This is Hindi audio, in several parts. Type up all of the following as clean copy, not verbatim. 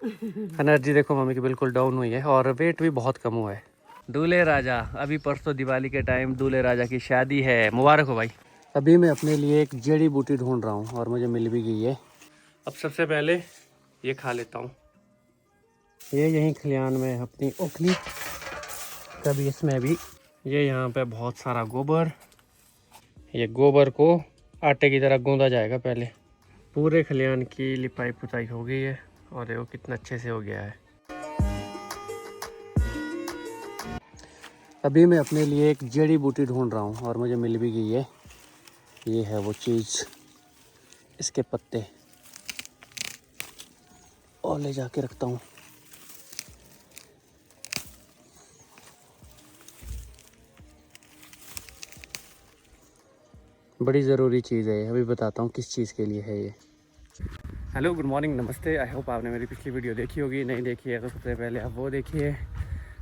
एनर्जी देखो मम्मी की बिल्कुल डाउन हुई है और वेट भी बहुत कम हुआ है। दूल्हे राजा, अभी परसों दिवाली के टाइम दूल्हे राजा की शादी है, मुबारक हो भाई। अभी मैं अपने लिए एक जड़ी बूटी ढूंढ रहा हूँ और मुझे मिल भी गई है। अब सबसे पहले ये खा लेता हूँ। ये यहीं खलियान में अपनी ओखली, कभी इसमें भी ये यहाँ पे बहुत सारा गोबर, ये गोबर को आटे की तरह गूंदा जाएगा। पहले पूरे खलियान की लिपाई पुताई हो गई है और देखो कितना अच्छे से हो गया है। अभी मैं अपने लिए एक जड़ी बूटी ढूंढ रहा हूँ और मुझे मिल भी गई है। ये है वो चीज़, इसके पत्ते और ले जाके रखता हूँ। बड़ी ज़रूरी चीज़ है, अभी बताता हूँ किस चीज़ के लिए है ये। हेलो, गुड मॉर्निंग, नमस्ते। आई होप आपने मेरी पिछली वीडियो देखी होगी। नहीं देखी है तो सबसे पहले आप वो देखिए।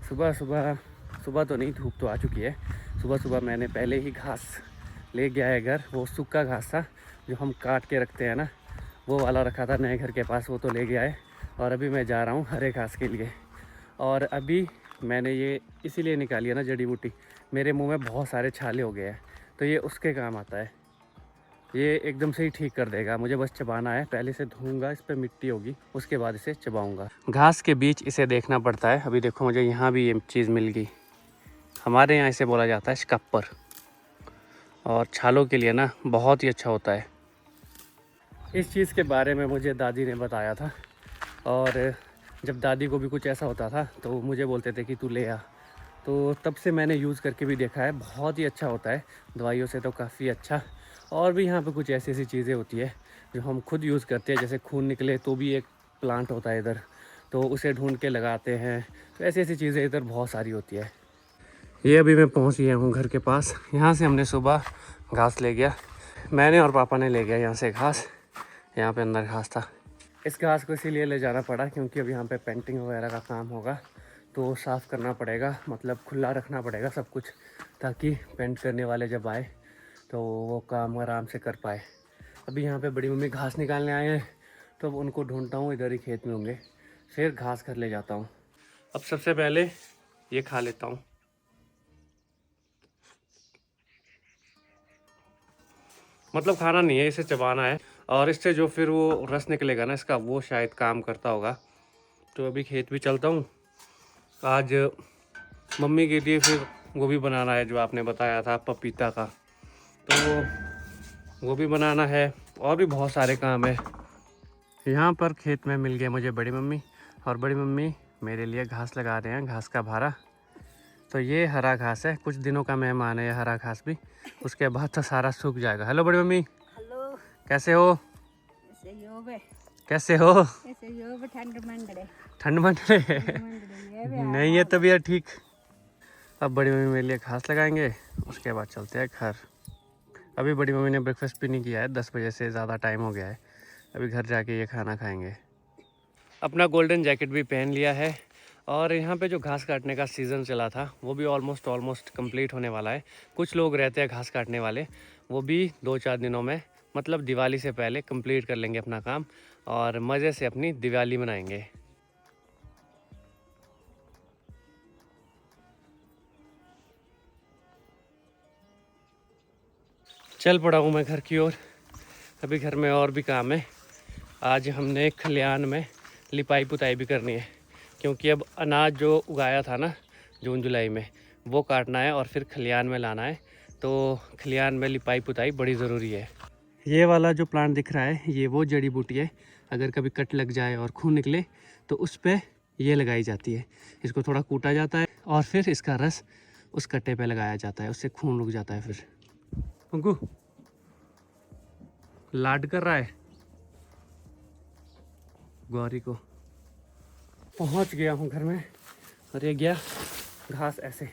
सुबह तो नहीं, धूप तो आ चुकी है। सुबह सुबह मैंने पहले ही घास ले गया है घर। वो सूखा घास था जो हम काट के रखते हैं ना, वो वाला रखा था नए घर के पास, वो तो ले गया है। और अभी मैं जा रहा हूँ हरे घास के लिए। और अभी मैंने ये इसीलिए निकाली है ना जड़ी बूटी, मेरे मुंह में बहुत सारे छाले हो गए हैं, तो ये उसके काम आता है। ये एकदम से ही ठीक कर देगा। मुझे बस चबाना है, पहले से धोऊंगा, इस पर मिट्टी होगी, उसके बाद इसे चबाऊंगा। घास के बीच इसे देखना पड़ता है। अभी देखो मुझे यहाँ भी ये चीज़ मिल गई। हमारे यहाँ इसे बोला जाता है शक्कर, और छालों के लिए ना बहुत ही अच्छा होता है। इस चीज़ के बारे में मुझे दादी ने बताया था, और जब दादी को भी कुछ ऐसा होता था तो मुझे बोलते थे कि तू ले आ। तो तब से मैंने यूज़ करके भी देखा है, बहुत ही अच्छा होता है, दवाइयों से तो काफ़ी अच्छा। और भी यहाँ पे कुछ ऐसी ऐसी चीज़ें होती है जो हम खुद यूज़ करते हैं, जैसे खून निकले तो भी एक प्लांट होता है इधर, तो उसे ढूंढ के लगाते हैं। तो ऐसी ऐसी चीज़ें इधर बहुत सारी होती है। ये अभी मैं पहुँच गया हूँ घर के पास। यहाँ से हमने सुबह घास ले गया, मैंने और पापा ने ले गया यहाँ से घास। यहाँ पे अंदर घास था। इस घास को इसीलिए ले जाना पड़ा क्योंकि अब यहाँ पे पेंटिंग वगैरह का काम होगा, तो साफ़ करना पड़ेगा, मतलब खुला रखना पड़ेगा सब कुछ, ताकि पेंट करने वाले जब आए तो वो काम आराम से कर पाए। अभी यहाँ पे बड़ी मम्मी घास निकालने आए हैं, तो अब उनको ढूंढता हूँ, इधर ही खेत में होंगे, फिर घास घर ले जाता हूँ। अब सबसे पहले ये खा लेता हूँ। मतलब खाना नहीं है, इसे चबाना है, और इससे जो फिर वो रस निकलेगा ना इसका, वो शायद काम करता होगा। तो अभी खेत भी चलता हूँ। आज मम्मी के लिए फिर गोभी बनाना है, जो आपने बताया था पपीता का, तो गोभी बनाना है, और भी बहुत सारे काम है। यहाँ पर खेत में मिल गए मुझे बड़ी मम्मी, और बड़ी मम्मी मेरे लिए घास लगा रहे हैं, घास का भारा। तो ये हरा घास है, कुछ दिनों का मेहमान है ये हरा घास भी, उसके बाद तो सारा सूख जाएगा। हेलो बड़ी मम्मी। हेलो, कैसे हो? कैसे हो? ठंड मंड रहे नहीं है तबीयत ठीक। अब बड़ी मम्मी मेरे लिए घास लगाएंगे, उसके बाद चलते हैं घर। अभी बड़ी मम्मी ने ब्रेकफास्ट भी नहीं किया है, 10 बजे से ज़्यादा टाइम हो गया है। अभी घर जाके ये खाना खाएंगे। अपना गोल्डन जैकेट भी पहन लिया है, और यहाँ पे जो घास काटने का सीज़न चला था वो भी ऑलमोस्ट कंप्लीट होने वाला है। कुछ लोग रहते हैं घास काटने वाले, वो भी 2-4 दिनों में, मतलब दिवाली से पहले कंप्लीट कर लेंगे अपना काम, और मज़े से अपनी दिवाली मनाएंगे। चल पड़ा हूँ मैं घर की ओर। अभी घर में और भी काम है। आज हमने खलियान में लिपाई पुताई भी करनी है, क्योंकि अब अनाज जो उगाया था ना जून जुलाई में, वो काटना है और फिर खलियान में लाना है। तो खलियान में लिपाई पुताई बड़ी ज़रूरी है। ये वाला जो प्लांट दिख रहा है ये वो जड़ी बूटी है, अगर कभी कट लग जाए और खून निकले तो उस पर ये लगाई जाती है। इसको थोड़ा कूटा जाता है और फिर इसका रस उस कट्टे पे लगाया जाता है, उससे खून रुक जाता है। फिर पंकु लाड कर रहा है गौरी को। पहुंच गया हूं घर में, और ये गया घास ऐसे।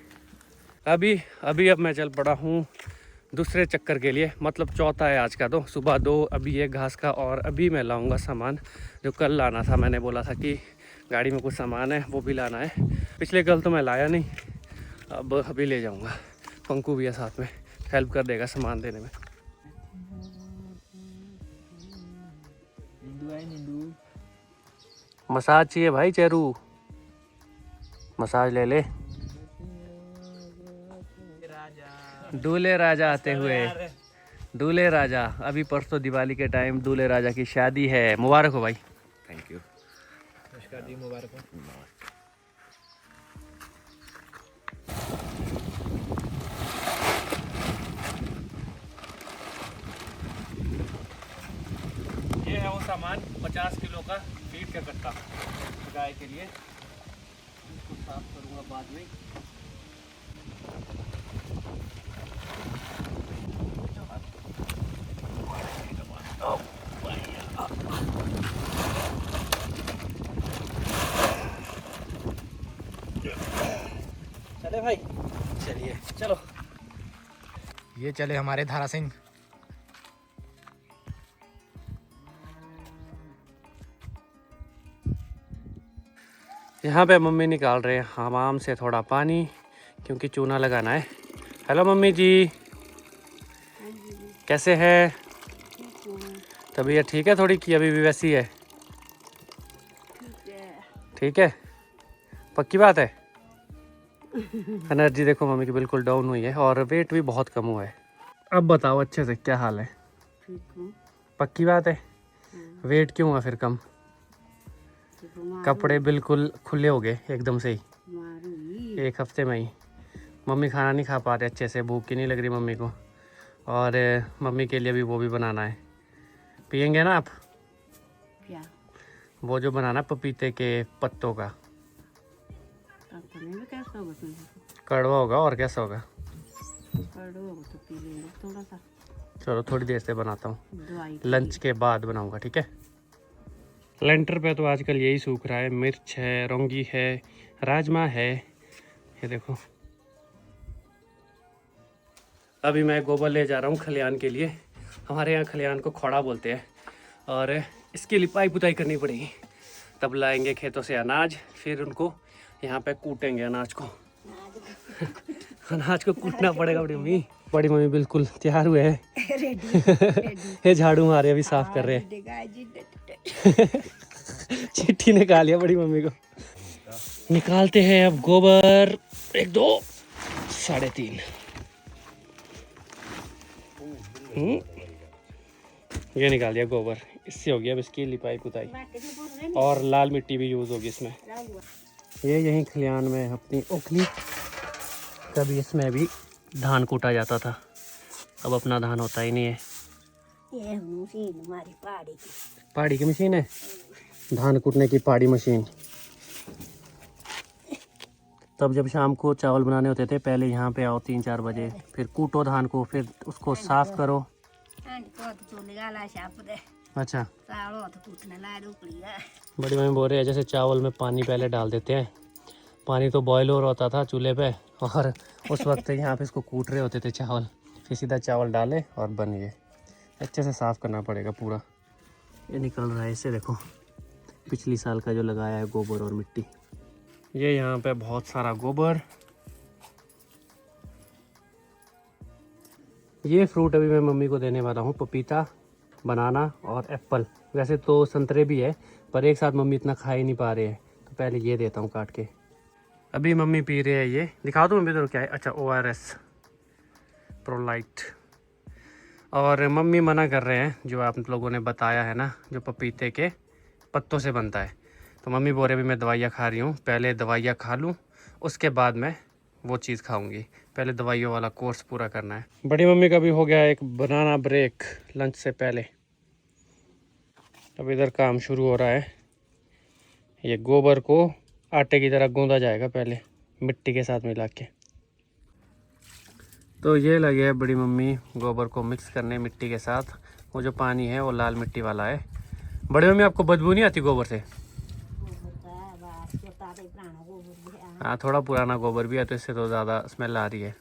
अभी अब मैं चल पड़ा हूँ दूसरे चक्कर के लिए, मतलब चौथा है आज का। तो सुबह 2, अभी ये घास का, और अभी मैं लाऊंगा सामान जो कल लाना था। मैंने बोला था कि गाड़ी में कुछ सामान है वो भी लाना है। पिछले कल तो मैं लाया नहीं, अब अभी ले जाऊंगा। पंकु भी है साथ में, हेल्प कर देगा सामान देने में। मसाज चाहिए भाई चेरू, मसाज ले ले। दूल्हे राजा आते हुए, दूल्हे राजा। अभी परसों दिवाली के टाइम दूल्हे राजा की शादी है। मुबारक हो भाई। Thank you. नमस्कार जी, मुबारक हो। ये है वो सामान 50 किलो का फीड का कट्टा गाय के लिए। इसको साफ करूँगा बाद में। चले भाई, चलिए चलो। ये चले हमारे धारा सिंह। यहाँ पे मम्मी निकाल रहे हैं हमाम से थोड़ा पानी, क्योंकि चूना लगाना है। हेलो मम्मी जी, कैसे है? तबीयत ठीक है थोड़ी की अभी भी वैसी है? ठीक है, पक्की बात है। एनर्जी देखो मम्मी की बिल्कुल डाउन हुई है और वेट भी बहुत कम हुआ है। अब बताओ अच्छे से क्या हाल है? पक्की बात है। वेट क्यों हुआ फिर कम? कपड़े बिल्कुल खुले हो गए एकदम से ही, एक हफ्ते में ही। मम्मी खाना नहीं खा पा रहे अच्छे से, भूख की नहीं लग रही मम्मी को। और मम्मी के लिए भी वो भी बनाना है। पियेंगे ना आप? क्या? वो जो बनाना पपीते के पत्तों का। कैसा होगा? कड़वा होगा और कैसा होगा? कड़वा होगा तो पी लेंगे थोड़ा सा। चलो थोड़ी देर से बनाता हूँ, दवाई लंच के बाद बनाऊंगा, ठीक है। लेंटर पे तो आजकल यही सूख रहा है। मिर्च है, रौंगी है, राजमा है, ये देखो। अभी मैं गोबर ले जा रहा हूँ खलियान के लिए। हमारे यहाँ खलियान को खोड़ा बोलते हैं और इसकी लिपाई पुताई करनी पड़ेगी। तब लाएंगे खेतों से अनाज, फिर उनको यहाँ पे कूटेंगे अनाज को। अनाज को कूटना पड़ेगा। बड़ी मम्मी बिल्कुल तैयार हुए हैं। ये झाड़ू मारे अभी साफ कर रहे हैं। चिट्ठी निकालिया बड़ी मम्मी को। निकालते हैं अब गोबर। 1 2 3.5। ये निकाल दिया गोबर। इससे हो गया अब इसकी लिपाई पुताई और लाल मिट्टी भी यूज होगी इसमें। ये यहीं खलियान में अपनी ओखली, कभी इसमें भी धान कूटा जाता था। अब अपना धान होता ही नहीं है। ये मशीन हमारी पहाड़ी की मशीन है, धान कूटने की पहाड़ी मशीन। तब जब शाम को चावल बनाने होते थे, पहले यहाँ पे आओ 3-4 बजे, फिर कूटो धान को, फिर उसको साफ करो। अच्छा, बड़ी मम्मी बोल रही है जैसे चावल में पानी पहले डाल देते हैं। पानी तो बॉयल हो रहा होता था चूल्हे पे और उस वक्त यहाँ पे इसको कूट रहे होते थे चावल, फिर सीधा चावल डाले और बन गए। अच्छे से साफ़ करना पड़ेगा पूरा। ये निकल रहा है इससे, देखो पिछली साल का जो लगाया है गोबर और मिट्टी। ये यहाँ पे बहुत सारा गोबर। ये फ्रूट अभी मैं मम्मी को देने वाला हूँ, पपीता, बनाना और एप्पल। वैसे तो संतरे भी है पर एक साथ मम्मी इतना खा ही नहीं पा रहे हैं, तो पहले ये देता हूँ काट के। अभी मम्मी पी रहे हैं, ये दिखा दो मम्मी तो क्या है। अच्छा, ORS प्रोलाइट। और मम्मी मना कर रहे हैं, जो आप लोगों ने बताया है ना, जो पपीते के पत्तों से बनता है। तो मम्मी बोल रहे अभी मैं दवाइयाँ खा रही हूँ, पहले दवाइयाँ खा लूँ उसके बाद मैं वो चीज़ खाऊंगी। पहले दवाइयों वाला कोर्स पूरा करना है। बड़ी मम्मी का भी हो गया एक बनाना ब्रेक लंच से पहले। अब इधर काम शुरू हो रहा है। ये गोबर को आटे की तरह गूंदा जाएगा पहले मिट्टी के साथ मिला के। तो ये लगे है बड़ी मम्मी गोबर को मिक्स करने मिट्टी के साथ। वो जो पानी है वो लाल मिट्टी वाला है। बड़ी मम्मी आपको बदबू नहीं आती गोबर से? हाँ, थोड़ा पुराना गोबर भी है तो इससे तो ज़्यादा स्मेल आ रही है।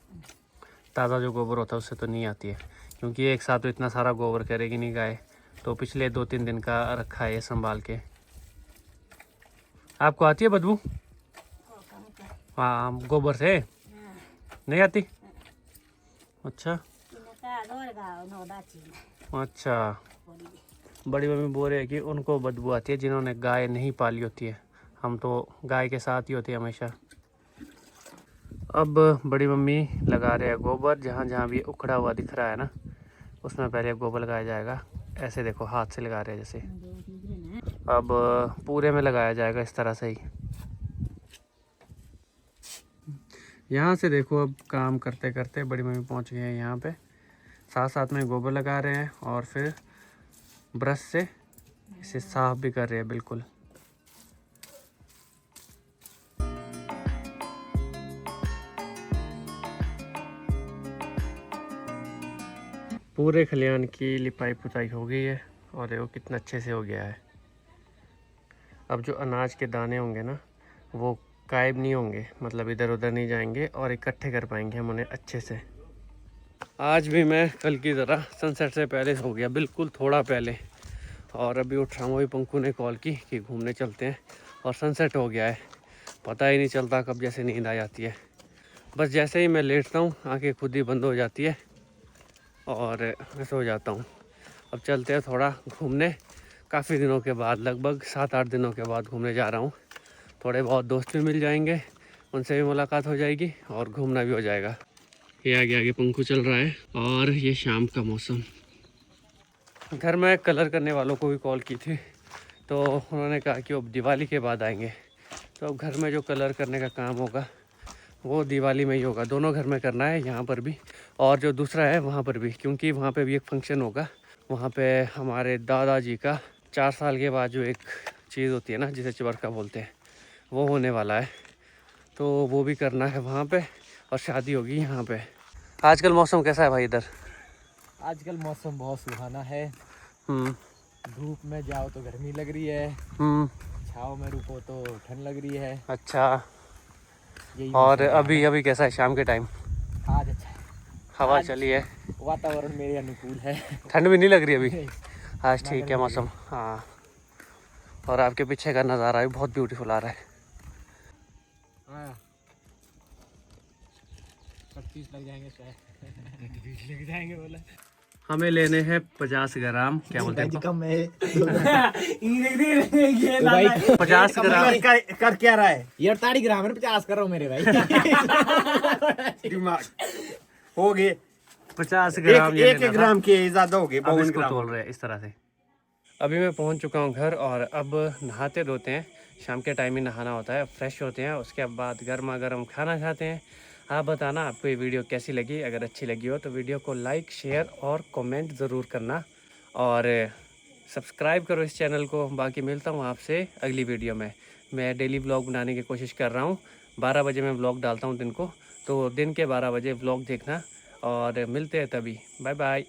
ताज़ा जो गोबर होता है उससे तो नहीं आती है, क्योंकि एक साथ तो इतना सारा गोबर करेगी नहीं गाय। तो पिछले 2-3 दिन का रखा है ये संभाल के। आपको आती है बदबू? हाँ, गोबर से नहीं आती? अच्छा अच्छा, बड़ी मम्मी बोल रही है कि उनको बदबू आती है जिन्होंने गाय नहीं पाली होती है। हम तो गाय के साथ ही होते हैं हमेशा। अब बड़ी मम्मी लगा रहे हैं गोबर। जहाँ जहाँ भी उखड़ा हुआ दिख रहा है ना, उसमें पहले गोबर लगाया जाएगा। ऐसे देखो, हाथ से लगा रहे हैं जैसे। अब पूरे में लगाया जाएगा इस तरह से ही। यहाँ से देखो, अब काम करते करते बड़ी मम्मी पहुँच गए हैं यहाँ पे। साथ साथ में गोबर लगा रहे हैं और फिर ब्रश से इसे साफ भी कर रहे हैं बिल्कुल। पूरे खलियान की लिपाई पुताई हो गई है और देखो कितना अच्छे से हो गया है। अब जो अनाज के दाने होंगे ना, वो गायब नहीं होंगे, मतलब इधर उधर नहीं जाएंगे और इकट्ठे कर पाएंगे हम उन्हें अच्छे से। आज भी मैं कल की तरह सनसेट से पहले सो गया, बिल्कुल थोड़ा पहले। और अभी उठ रहा हूँ, वही पंकु ने कॉल की कि घूमने चलते हैं और सनसेट हो गया है। पता ही नहीं चलता कब जैसे नींद आ जाती है। बस जैसे ही मैं लेटता हूँ आंखें खुद ही बंद हो जाती है और मैं सो जाता हूँ। अब चलते हैं थोड़ा घूमने। काफ़ी दिनों के बाद, लगभग 7-8 दिनों के बाद घूमने जा रहा हूँ। थोड़े बहुत दोस्त भी मिल जाएंगे, उनसे भी मुलाकात हो जाएगी और घूमना भी हो जाएगा। ये आगे आगे पंखु चल रहा है और ये शाम का मौसम। घर में कलर करने वालों को भी कॉल की थी, तो उन्होंने कहा कि अब दिवाली के बाद आएंगे। तो अब घर में जो कलर करने का काम होगा वो दिवाली में ही होगा। दोनों घर में करना है, यहाँ पर भी और जो दूसरा है वहाँ पर भी, क्योंकि वहाँ पे भी एक फंक्शन होगा। वहाँ पे हमारे दादाजी का 4 साल के बाद जो एक चीज़ होती है ना, जिसे चबरका बोलते हैं, वो होने वाला है। तो वो भी करना है वहाँ पे और शादी होगी यहाँ पे। आजकल मौसम कैसा है भाई इधर? आजकल मौसम बहुत सुहाना है। हम्म। धूप में जाओ तो गर्मी लग रही है, छाव में रुको तो ठंड लग रही है। अच्छा। यही और मौसम अभी अभी कैसा है शाम के टाइम? आज अच्छा है, हवा आज चली है, वातावरण मेरे अनुकूल है। ठंड भी नहीं लग रही अभी। आज ना ठीक है गर्मी मौसम। हाँ, और आपके पीछे का नज़ारा भी बहुत ब्यूटीफुल आ रहा है। 25 लग जाएंगे शायद। 20 लग जाएंगे बोला। हमें लेने हैं 50 ग्राम, क्या बोलते हैं, कम है। 50 ग्राम। कर क्या रहा है ये? 48 ग्राम है, 50 कर रहा हूँ मेरे भाई। दिमाग हो गए 50 ग्राम। एक ग्राम के ज्यादा हो गए। अब इसको तोल रहे हैं इस तरह से। अभी मैं पहुंच चुका हूं घर और अब नहाते धोते हैं। शाम के टाइम ही नहाना होता है। फ्रेश होते हैं, उसके बाद गर्मा गर्म खाना खाते हैं। आप बताना आपको ये वीडियो कैसी लगी। अगर अच्छी लगी हो तो वीडियो को लाइक, शेयर और कमेंट ज़रूर करना और सब्सक्राइब करो इस चैनल को। बाकी मिलता हूँ आपसे अगली वीडियो में। मैं डेली व्लॉग बनाने की कोशिश कर रहा हूँ। 12 बजे मैं व्लॉग डालता हूँ दिन को, तो दिन के 12 बजे व्लॉग देखना और मिलते हैं तभी। Bye bye.